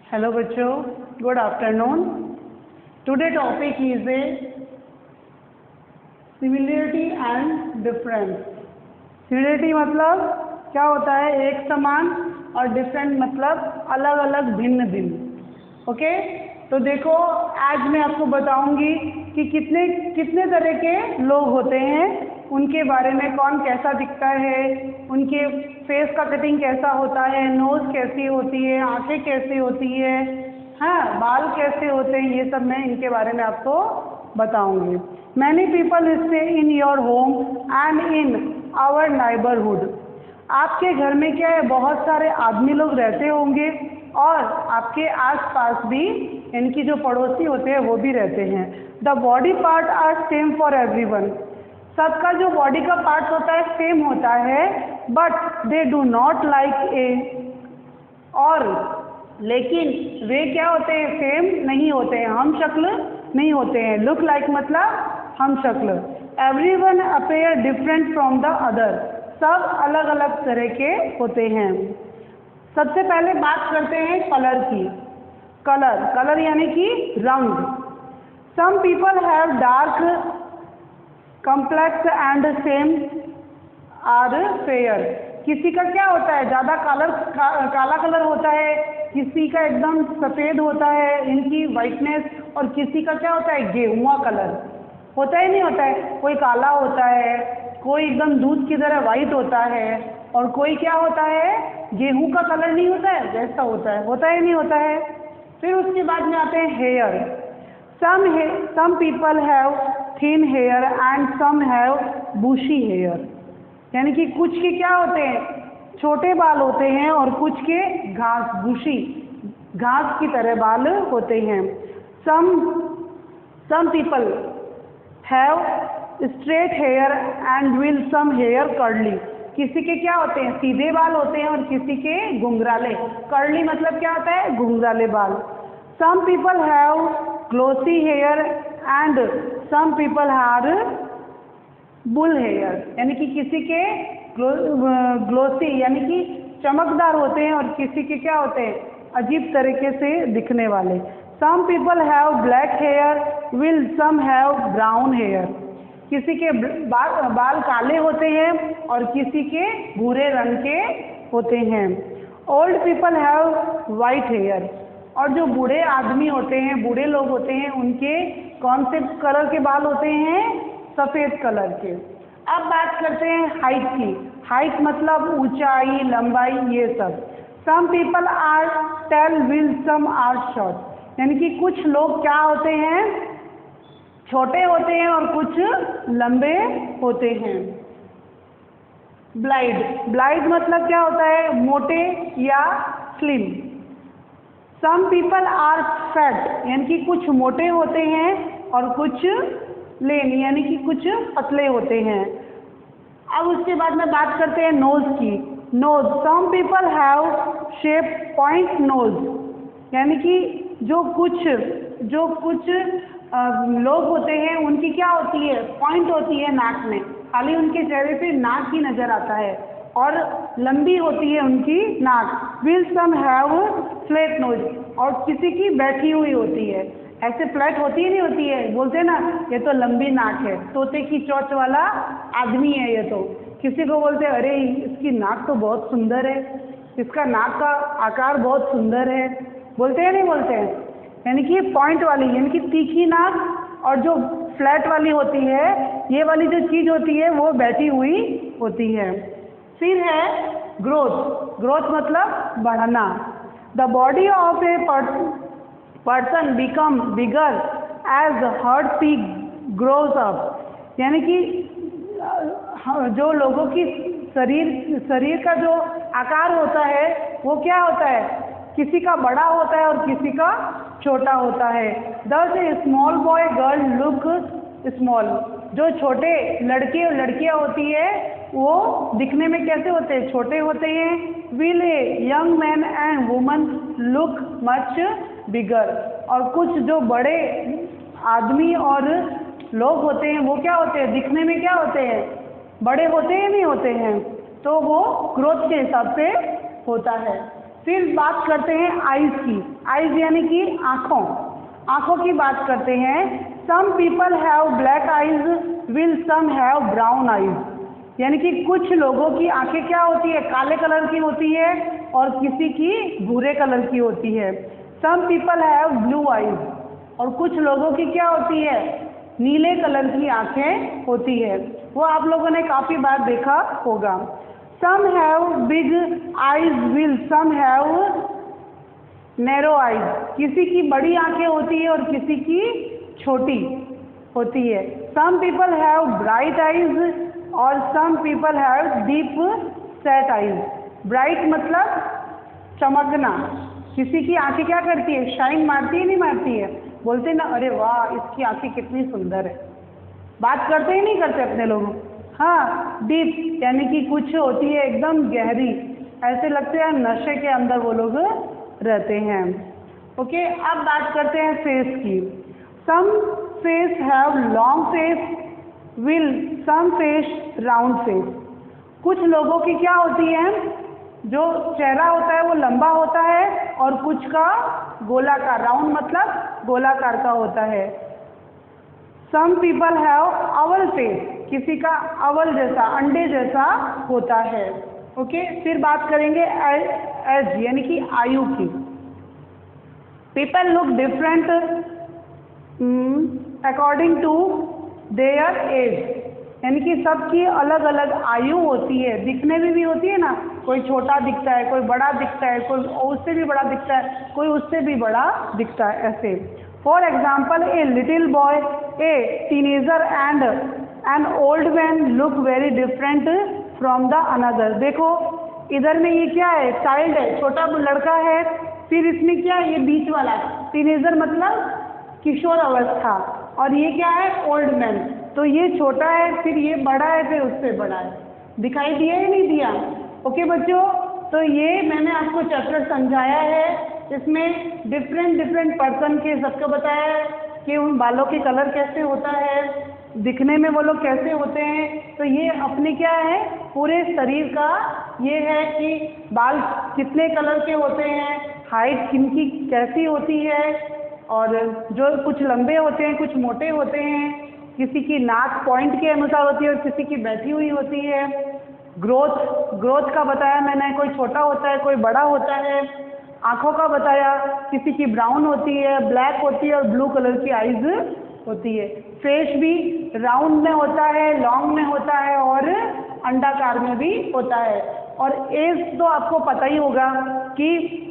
Hello बच्चों, good afternoon. Today topic is a similarity and difference. Similarity मतलब क्या होता है, एक समान, और डिफरेंट मतलब अलग अलग, भिन्न भिन्न। ओके, तो देखो आज मैं आपको बताऊंगी कि कितने कितने तरह के लोग होते हैं, उनके बारे में, कौन कैसा दिखता है, उनके फेस का कटिंग कैसा होता है, नोज़ कैसी होती है, आंखें कैसी होती है, हाँ, बाल कैसे होते हैं, ये सब मैं इनके बारे में आपको बताऊंगी। Many people stay in your home and in our neighbourhood. आपके घर में क्या है, बहुत सारे आदमी लोग रहते होंगे और आपके आसपास भी इनकी जो पड़ोसी होते हैं वो भी रहते हैं। The body part are same for everyone. सबका जो बॉडी का पार्ट होता है सेम होता है, but they do not like a, और लेकिन वे क्या होते हैं, सेम नहीं होते हैं, हम शक्ल नहीं होते हैं। लुक लाइक मतलब हम शक्ल। Everyone appear different from the other. सब अलग अलग तरह के होते हैं। सबसे पहले बात करते हैं कलर की। कलर यानी कि रंग। Some people have dark complex and some are fair. किसी का क्या होता है, ज़्यादा काला कलर होता है, किसी का एकदम सफ़ेद होता है, इनकी वाइटनेस, और किसी का क्या होता है, गेहुआ कलर होता है, नहीं होता है। कोई काला होता है, कोई एकदम दूध की तरह वाइट होता है, और कोई क्या होता है, गेहूं का कलर नहीं होता है, वैसा होता है नहीं होता है। फिर उसके बाद में आते हैं hair. Some people have thin hair and some have bushy hair. यानी कि कुछ के क्या होते हैं, छोटे बाल होते हैं, और कुछ के बुशी, घास की तरह बाल होते हैं। Some people have straight hair and will some hair curly. किसी के क्या होते हैं, सीधे बाल होते हैं, और किसी के घुंघराले। कर्ली मतलब क्या होता है, घुंघराले बाल। Some people have glossy hair and some people have dull hair. यानी कि किसी के ग्लोसी यानी कि चमकदार होते हैं, और किसी के क्या होते हैं, अजीब तरीके से दिखने वाले। Some people have black hair will some have brown hair. किसी के बाल काले होते हैं और किसी के भूरे रंग के होते हैं। Old people have white hair. और जो बूढ़े आदमी होते हैं, बूढ़े लोग होते हैं, उनके कौन से कलर के बाल होते हैं, सफ़ेद कलर के। अब बात करते हैं हाइट की। हाइट मतलब ऊंचाई, लंबाई, ये सब। Some people are tall will some are short. यानी कि कुछ लोग क्या होते हैं, छोटे होते हैं, और कुछ लंबे होते हैं। ब्लाइड मतलब क्या होता है, मोटे या slim. Some people are fat. यानी कि कुछ मोटे होते हैं और कुछ लेन यानी कि कुछ पतले होते हैं। अब उसके बाद में बात करते हैं नोज की। Nose. Some people have shape point nose. यानी कि जो कुछ लोग होते हैं, उनकी क्या होती है, पॉइंट होती है नाक में। खाली उनके चेहरे पे नाक ही नजर आता है, और लंबी होती है उनकी नाक। Will some have flat nose. और किसी की बैठी हुई होती है, ऐसे फ्लैट होती ही नहीं होती है, बोलते हैं ना, ये तो लंबी नाक है, तोते की चोंच वाला आदमी है ये तो। किसी को बोलते हैं, अरे इसकी नाक तो बहुत सुंदर है, इसका नाक का आकार बहुत सुंदर है, बोलते हैं नहीं बोलते हैं। यानी कि पॉइंट वाली, यानी कि तीखी नाक, और जो फ्लैट वाली होती है, ये वाली जो चीज़ होती है वो बैठी हुई होती है। फिर है ग्रोथ। ग्रोथ मतलब बढ़ना। The body of a person become bigger as her she grows up. यानी कि जो लोगों की शरीर का जो आकार होता है वो क्या होता है, किसी का बड़ा होता है और किसी का छोटा होता है। Thus a small boy girl look small. जो छोटे लड़के और लड़कियां होती है वो दिखने में कैसे होते हैं, छोटे होते हैं। Will a young man and woman look much bigger. और कुछ जो बड़े आदमी और लोग होते हैं वो क्या होते हैं, दिखने में क्या होते हैं, बड़े होते हैं नहीं होते हैं। तो वो ग्रोथ के हिसाब से होता है। फिर बात करते हैं आइज की। आइज यानी कि आँखों, आँखों की बात करते हैं। Some people have black eyes will some have brown eyes, यानी कि कुछ लोगों की आंखें क्या होती है, काले कलर की होती है और किसी की भूरे कलर की होती है। Some people have blue eyes, और कुछ लोगों की क्या होती है, नीले कलर की आंखें होती है। वो आप लोगों ने काफ़ी बार देखा होगा। Some have big eyes will some have narrow eyes, किसी की बड़ी आंखें होती है और किसी की छोटी होती है। Some people have bright eyes और some people have deep set eyes. Bright मतलब चमकना, किसी की आंखें क्या करती है, शाइन मारती है, नहीं मारती है, बोलते ना अरे वाह इसकी आंखें कितनी सुंदर है, बात करते ही नहीं करते अपने लोग। हाँ, डीप यानी कि कुछ होती है एकदम गहरी, ऐसे लगते हैं नशे के अंदर वो लोग रहते हैं। ओके, अब बात करते हैं फेस की। Some face have long face while some face round face, कुछ लोगों की क्या होती है, जो चेहरा होता है वो लंबा होता है और कुछ का गोलाकार, राउंड मतलब गोलाकार का होता है। Some people have oval face, किसी का अवल जैसा, अंडे जैसा होता है। ओके, फिर बात करेंगे एज यानी कि आयु की। People look different according to their age, यानी कि सबकी अलग अलग आयु होती है, दिखने में भी होती है ना, कोई छोटा दिखता है, कोई बड़ा दिखता है, कोई उससे भी बड़ा दिखता है, कोई उससे भी बड़ा दिखता है, ऐसे। For example a little boy, A teenager and an old man look very different from the another. देखो इधर में ये क्या है, चाइल्ड है, छोटा लड़का है, फिर इसमें क्या है, ये बीच वाला टीनेजर मतलब किशोर अवस्था, और ये क्या है, ओल्ड मैन। तो ये छोटा है, फिर ये बड़ा है, फिर उससे बड़ा है। दिखाई दिया या नहीं दिया? ओके बच्चों, तो ये मैंने आपको चैप्टर समझाया है, इसमें डिफरेंट पर्सन के सबको बताया है कि उन बालों के कलर कैसे होता है, दिखने में वो लोग कैसे होते हैं। तो ये अपने क्या है, पूरे शरीर का ये है कि बाल कितने कलर के होते हैं, हाइट किनकी कैसी होती है, और जो कुछ लंबे होते हैं, कुछ मोटे होते हैं, किसी की नाक पॉइंट के अनुसार होती है और किसी की बैठी हुई होती है। ग्रोथ का बताया मैंने, कोई छोटा होता है, कोई बड़ा होता है। आँखों का बताया, किसी की ब्राउन होती है, ब्लैक होती है और ब्लू कलर की आइज होती है। फेस भी राउंड में होता है, लॉन्ग में होता है और अंडाकार में भी होता है। और एज तो आपको पता ही होगा कि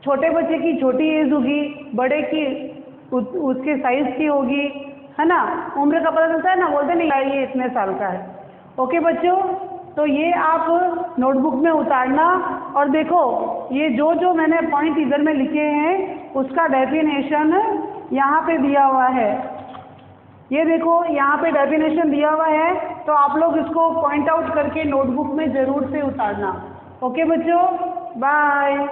छोटे बच्चे की छोटी एज होगी, बड़े की उसके साइज की होगी, है ना, उम्र का पता चलता है ना, बोलते नहीं ये इतने साल का है। ओके बच्चों, तो ये आप नोटबुक में उतारना और देखो ये जो मैंने पॉइंट इधर में लिखे हैं उसका डेफिनेशन यहाँ पे दिया हुआ है। ये देखो यहाँ पे डेफिनेशन दिया हुआ है, तो आप लोग इसको पॉइंट आउट करके नोटबुक में ज़रूर से उतारना। ओके बच्चों, बाय।